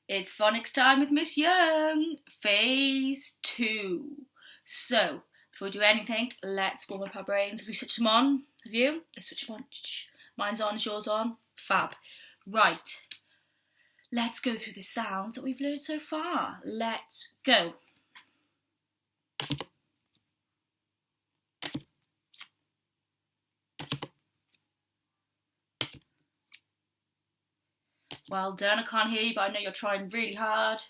It's phonics time with Miss Young, phase 2. So, before we do anything, let's warm up our brains. Have you switched them on? Have you? Let's switch them on. Mine's on, is yours on? Fab. Right. Let's go through the sounds that we've learned so far. Let's go. Well done, I can't hear you, but I know you're trying really hard.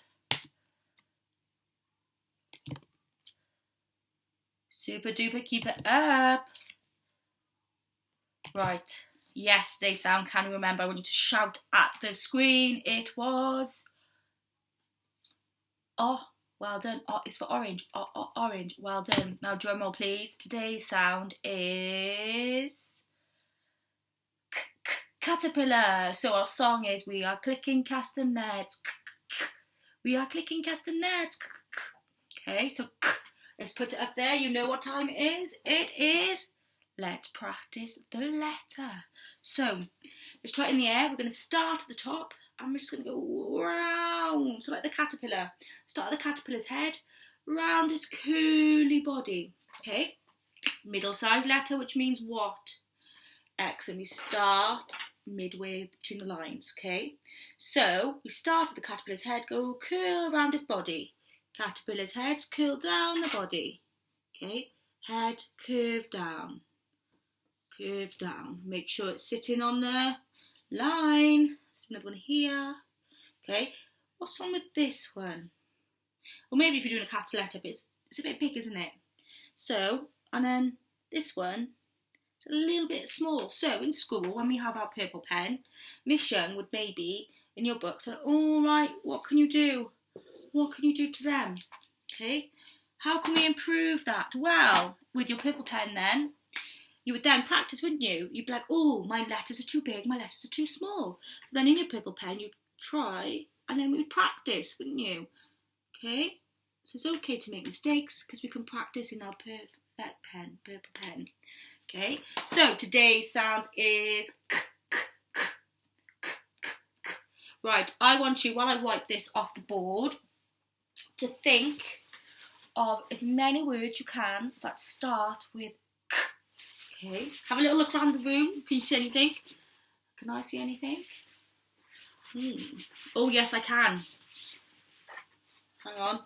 Super duper, keep it up. Right, yesterday sound, can you remember? I want you to shout at the screen. It was... Oh, well done. Oh, it's for orange. Oh, orange. Well done. Now drum roll, please. Today's sound is... Caterpillar. So our song is we are clicking castanets. We are clicking castanets. Okay, so let's put it up there. You know what time it is. It is... Let's practice the letter. So let's try it in the air. We're going to start at the top and we're just going to go round. So like the caterpillar. Start at the caterpillar's head, round his curly body. Okay, middle-sized letter, which means what? X, and we start midway between the lines. Okay, so we start at the caterpillar's head, go curl around his body. Caterpillar's head, curl down the body. Okay, head, curve down. Curve down. Make sure it's sitting on the line. There's another one here. Okay, what's wrong with this one? Or maybe if you're doing a capital letter, but it's a bit big, isn't it? So, and then this one, it's a little bit small. So in school, when we have our purple pen, Miss Young would maybe, in your book, say, all right, what can you do? What can you do to them? Okay, how can we improve that? Well, with your purple pen then, you would then practice, wouldn't you? You'd be like, oh, my letters are too big, my letters are too small. Then in your purple pen, you'd try, and then we'd practice, wouldn't you? Okay? So it's okay to make mistakes, because we can practice in our perfect pen, purple pen. Okay? So today's sound is k, k, k, k, k, k. Right, I want you, while I wipe this off the board, to think of as many words you can that start with k. Okay, have a little look around the room. Can you see anything? Can I see anything? Oh, yes, I can. Hang on.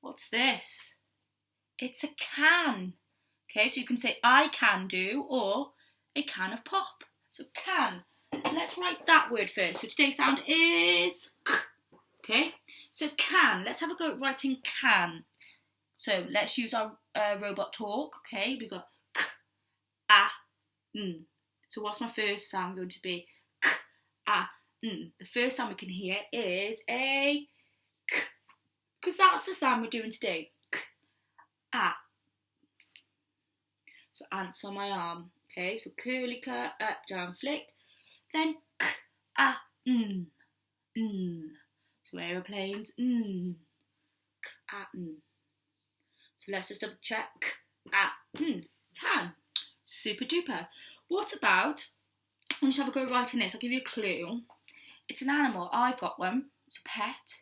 What's this? It's a can. Okay, so you can say I can do or a can of pop. So can. Let's write that word first. So today's sound is k. Okay, so can. Let's have a go at writing can. So let's use our robot talk. Okay, we've got k, a, n. So what's my first sound going to be? K, a, n. The first sound we can hear is a k, because that's the sound we're doing today. K, a. So ants on my arm. Okay, so curly cut, up, down, flick. Then k, a, n, n. So aeroplanes, n, k, a, n. So let's just double check. Can. Super duper. What about, I want you to have a go writing this. I'll give you a clue. It's an animal. I've got one. It's a pet.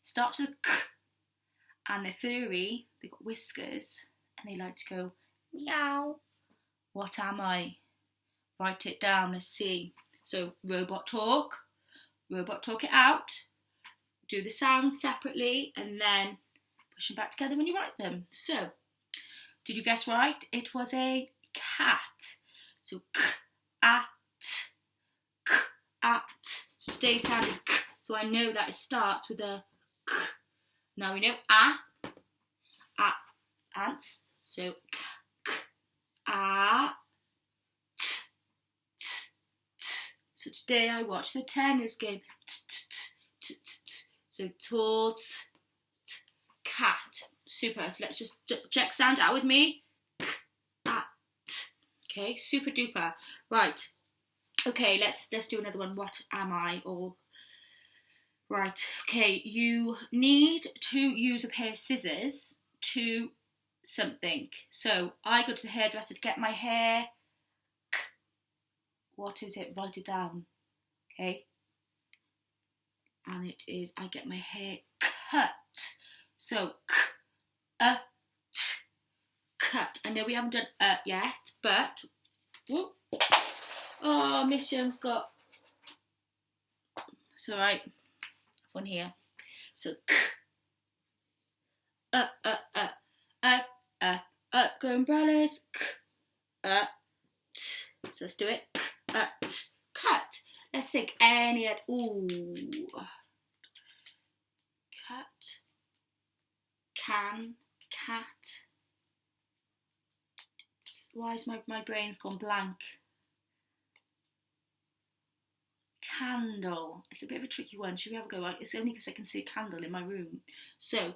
Starts with a k. And they're furry. They've got whiskers. And they like to go, meow. What am I? Write it down. Let's see. So robot talk. Robot talk it out. Do the sounds separately. And then push them back together when you write them. So, did you guess right? It was a cat. So, k, a, t, k, a, t. So today's sound is k. So I know that it starts with a k. Now we know a, ants. So, k, k, a, t, t, t. So today I watched the tennis game. T, t, t, t, t, t. So tall, t, cat. Super. So let's just check sound out with me. K, a, t. Okay, super duper. Right. Okay, let's do another one. What am I? Or right. Okay, you need to use a pair of scissors to something. So I go to the hairdresser to get my hair. What is it? Write it down. Okay. and it is I get my hair cut. So t, cut. I know we haven't done yet, but whoop. Oh, Miss Young's got. It's all right. One here. So up, go umbrellas. So let's do it. Cut. Let's think any at ooh. Cut. Can. Cat. Why is my brain's gone blank? Candle. It's a bit of a tricky one. Should we have a go? It's only because I can see a candle in my room. So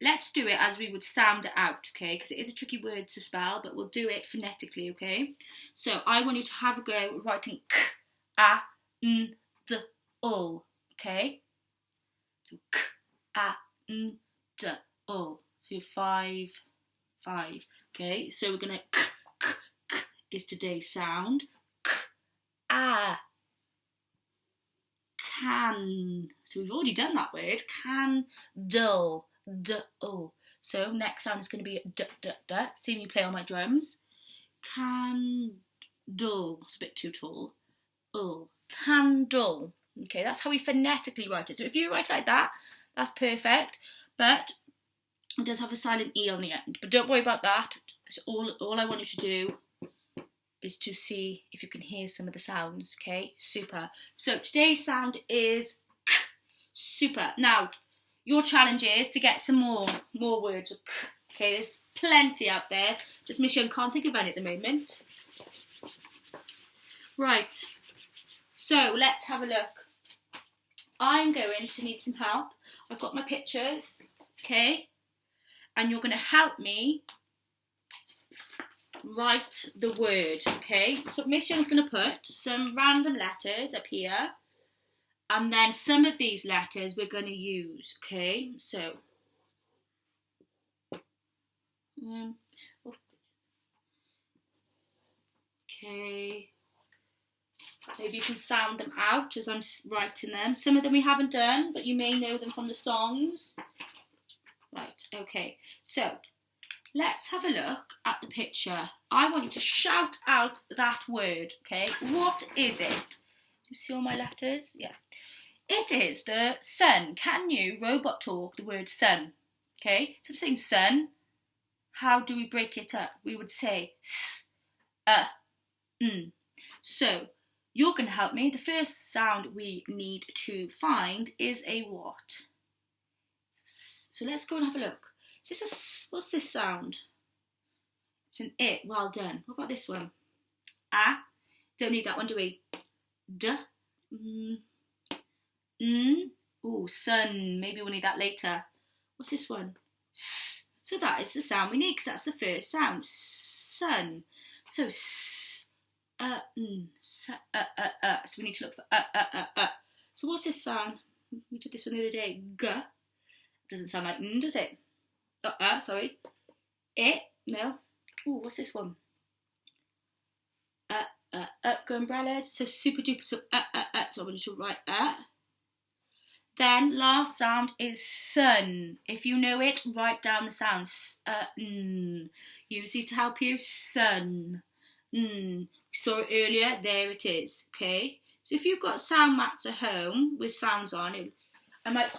let's do it as we would sound it out, okay? Because it is a tricky word to spell, but we'll do it phonetically, okay? So I want you to have a go writing k, a, n, d, ul, okay? So k, a, n, d, ul. So you have five, okay? So we're gonna k is today's sound. K, a, can. So we've already done that word. Candle. D-ul. So next sound is going to be d. See me play on my drums. Candle. It's a bit too tall. Ul. Candle. Okay, that's how we phonetically write it. So if you write like that, that's perfect. But it does have a silent E on the end. But don't worry about that. It's all I want you to do is to see if you can hear some of the sounds, okay? Super. So today's sound is k. Super. Now, your challenge is to get some more words with k, okay? There's plenty out there. Just Miss Young can't think of any at the moment. Right. So let's have a look. I'm going to need some help. I've got my pictures, okay? And you're going to help me write the word, okay? So Miss Young's going to put some random letters up here, and then some of these letters we're going to use, okay? So, okay. Maybe you can sound them out as I'm writing them. Some of them we haven't done, but you may know them from the songs. Right, okay. So, let's have a look at the picture. I want you to shout out that word, okay? What is it? Do you see all my letters? Yeah. It is the sun. Can you, robot talk, the word sun? Okay? So I'm saying sun. How do we break it up? We would say s, n. So, you're going to help me. The first sound we need to find is a what? So let's go and have a look. Is this what's this sound? It's an it. Well done. What about this one? A. Don't need that one, do we? D. N. Oh, sun. Maybe we'll need that later. What's this one? S. So that is the sound we need because that's the first sound. Sun. So s. N. S. So we need to look for So what's this sound? We did this one the other day. G. Doesn't sound like n, does it? Sorry. It. No. Ooh, what's this one? Go umbrellas. So super duper. So So I want you to write Then last sound is sun. If you know it, write down the sound. Use these to help you. Sun. Saw it earlier. There it is. Okay. So if you've got sound mats at home with sounds on, I might.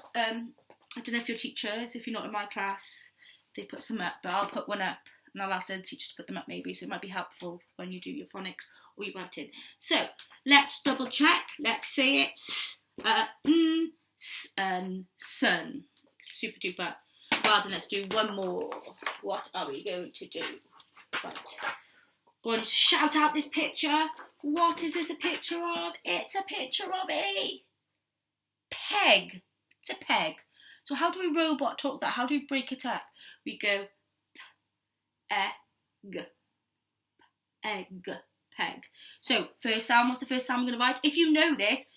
I don't know if your teachers, if you're not in my class, they put some up, but I'll put one up and I'll ask the teachers to put them up maybe, so it might be helpful when you do your phonics or your writing. So, let's double check. Let's say it. Sun. Super duper. Well done, let's do one more. What are we going to do? Right. I want you to shout out this picture. What is this a picture of? It's a picture of a peg. It's a peg. So how do we robot talk that? How do we break it up? We go egg, peg. So first sound, what's the first sound I'm going to write? If you know this,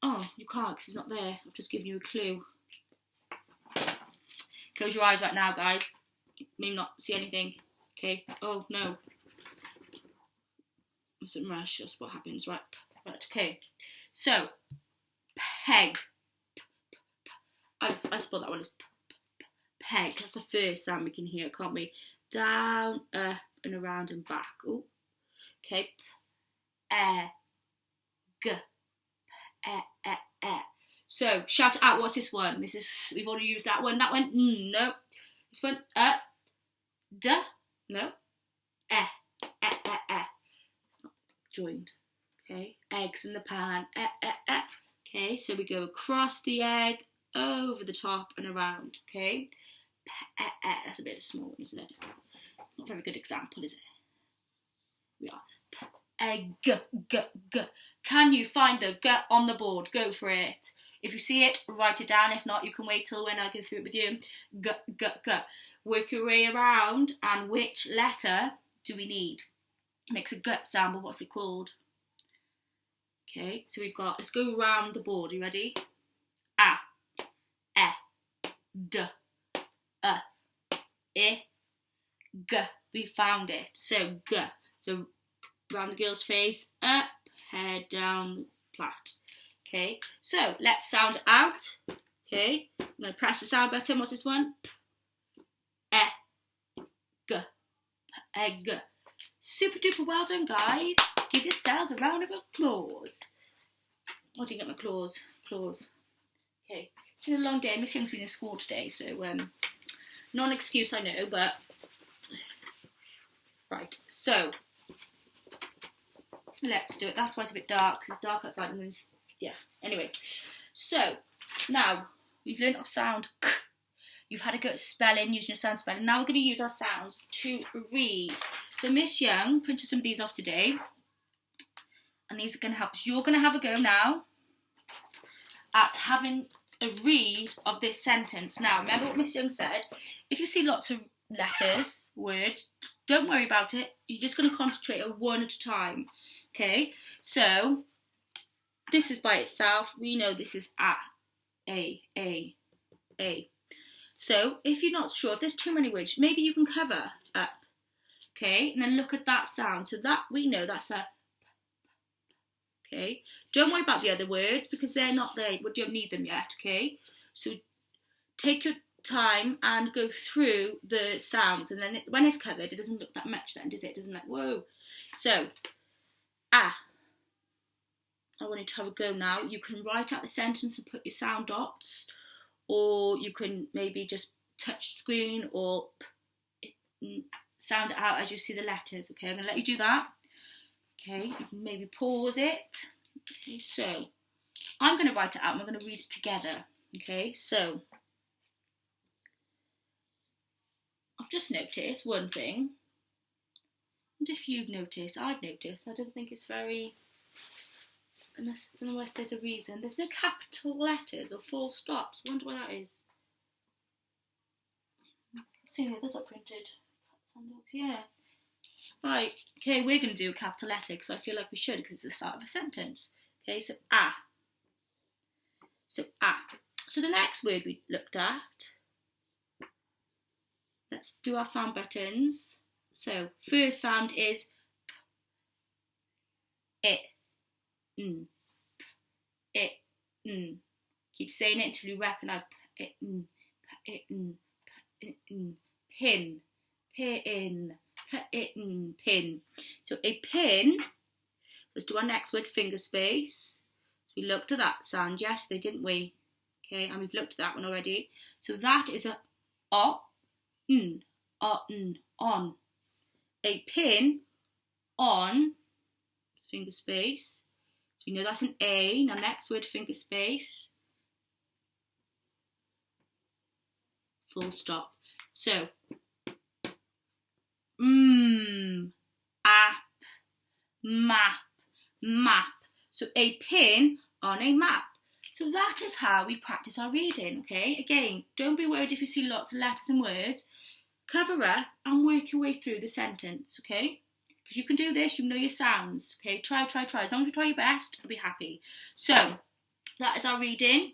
oh, you can't because it's not there. I've just given you a clue. Close your eyes right now, guys. You may not see anything. Okay. Oh, no. Mustn't rush. That's what happens. Right. Okay. So, peg. I spelled that one as peg. That's the first sound we can hear, can't we? Down, up, and around and back. Oh, okay. G, So shout it out. What's this one? We've already used that one. That one, no. This one, d, no. It's not joined. Okay, eggs in the pan. Okay, so we go across the egg, over the top and around. Okay, that's a bit of a small one, isn't it? It's not a very good example, is it? We are egg, g. Can you find the g on the board? Go for it. If you see it, write it down. If not, you can wait till when I go through it with you. G. Work your way around, and which letter do we need? It makes a gut sound, but what's it called? Okay, so we've got, let's go around the board. You ready? A, D, I, G. We found it. So G. So round the girl's face, up, head down, flat. Okay, so let's sound it out. Okay, I'm going to press the sound button. What's this one? Egg. Super duper well done, guys. Give yourselves a round of applause. Oh, I didn't get my claws. Okay, it's been a long day. Miss Young's been in school today, so not an excuse, I know, but right. So let's do it. That's why it's a bit dark, because it's dark outside. And yeah. Anyway, so now we've learned our sound k. You've had a go at spelling, using your sound spelling. Now we're going to use our sounds to read. So Miss Young printed some of these off today. And these are going to help us. You're going to have a go now at having a read of this sentence. Now, remember what Miss Young said. If you see lots of letters, words, don't worry about it. You're just going to concentrate on one at a time. Okay? So, this is by itself. We know this is A. So, if you're not sure, if there's too many words, maybe you can cover up. Okay? And then look at that sound. So that, we know that's a. Okay? Don't worry about the other words, because they're not there. We don't need them yet. Okay? So, take your time and go through the sounds. And then when it's covered, it doesn't look that much then, does it? It doesn't like, whoa. So, I want you to have a go now. You can write out the sentence and put your sound dots. Or you can maybe just touch screen or sound it out as you see the letters. Okay, I'm going to let you do that. Okay, you can maybe pause it. Okay, so I'm going to write it out and we're going to read it together. Okay, so I've just noticed one thing. And if you've noticed, I've noticed, I don't think it's very... I don't know if there's a reason. There's no capital letters or full stops. I wonder why that is. See, the others are printed. Yeah. Right. Okay, we're going to do a capital letter because I feel like we should, because it's the start of a sentence. Okay, so A. So A. So the next word we looked at. Let's do our sound buttons. So first sound is P. Keep saying it until you recognise pin, pin. So a pin. Let's do our next word, finger space. So we looked at that sound yesterday, didn't we? Okay, and we've looked at that one already. So that is a on. A pin on finger space. So we know that's an A. Now next word, finger space. Full stop. So, app, map. So a pin on a map. So that is how we practice our reading, okay? Again, don't be worried if you see lots of letters and words. Cover up and work your way through the sentence, okay? Because you can do this, you know your sounds, okay? Try. As long as you try your best, you'll be happy. So, that is our reading.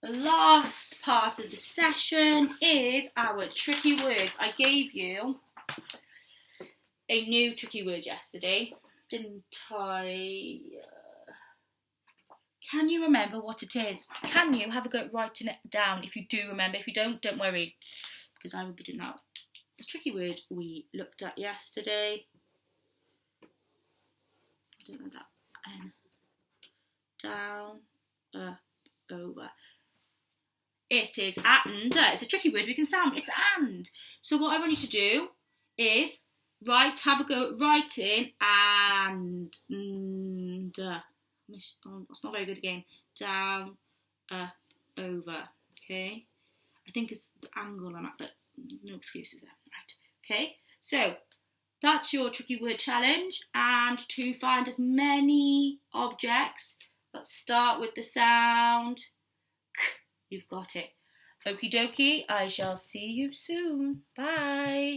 The last part of the session is our tricky words. I gave you a new tricky word yesterday, didn't I? Can you remember what it is? Can you have a go at writing it down if you do remember? If you don't worry, because I will be doing that. The tricky word we looked at yesterday. I don't know that. Down, up, over. It is and. It's a tricky word we can sound. It's and. So what I want you to do is have a go at writing and. That's not very good again. Down, up, over. Okay. I think it's the angle I'm at, but no excuses there. Right. Okay. So that's your tricky word challenge, and to find as many objects that start with the sound k. You've got it. Okie dokie. I shall see you soon. Bye.